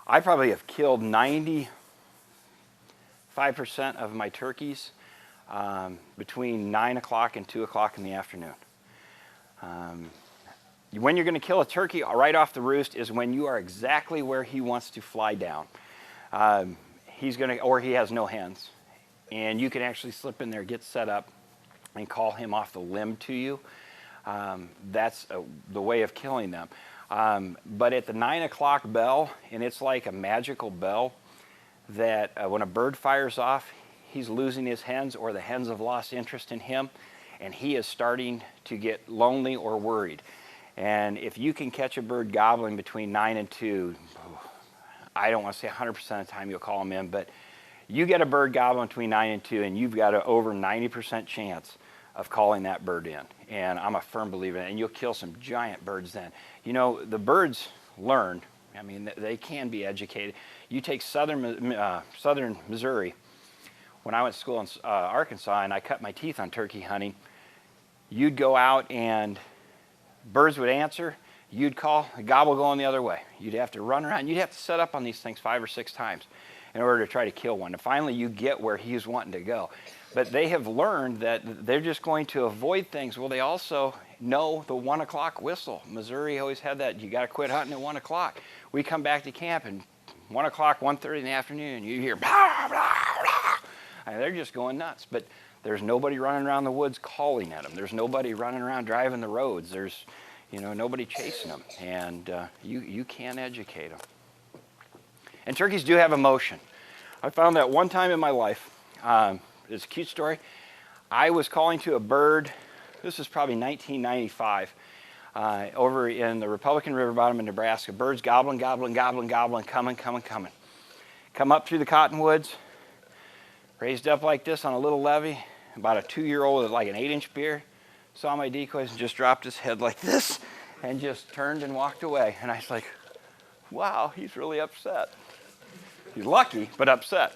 I probably have killed 95% of my turkeys between 9 o'clock and 2 o'clock in the afternoon. When you're going to kill a turkey right off the roost is when you are exactly where he wants to fly down. Or he has no hens. And you can actually slip in there, get set up, and call him off the limb to you. That's the way of killing them. But at the 9 o'clock bell, and it's like a magical bell, that when a bird fires off, he's losing his hens, or the hens have lost interest in him, and he is starting to get lonely or worried. And if you can catch a bird gobbling between 9 and 2, I don't want to say 100% of the time you'll call him in, but you get a bird gobbling between 9 and 2, and you've got an over 90% chance of calling that bird in. And I'm a firm believer in it, and you'll kill some giant birds then. You know, the birds learn. I mean, they can be educated. You take southern Missouri. When I went to school in Arkansas and I cut my teeth on turkey hunting, you'd go out and birds would answer, you'd call, the gobble going the other way. You'd have to run around. You'd have to set up on these things 5 or 6 times in order to try to kill one. And finally, you get where he's wanting to go. But they have learned that they're just going to avoid things. Well, they also know the 1 o'clock whistle. Missouri always had that. You got to quit hunting at 1 o'clock. We come back to camp and 1 o'clock, 1:30 in the afternoon, you hear blah, blah, blah. And they're just going nuts. But there's nobody running around the woods calling at them. There's nobody running around driving the roads. There's, nobody chasing them. And you can educate them. And turkeys do have emotion. I found that one time in my life. It's a cute story. I was calling to a bird. This was probably 1995. Over in the Republican River bottom in Nebraska. Birds gobbling, gobbling, gobbling, gobbling, coming. Come up through the cottonwoods. Raised up like this on a little levee. About a 2-year-old with like an 8-inch beard. Saw my decoys and just dropped his head like this. And just turned and walked away. And I was like, wow, he's really upset. He's lucky, but upset.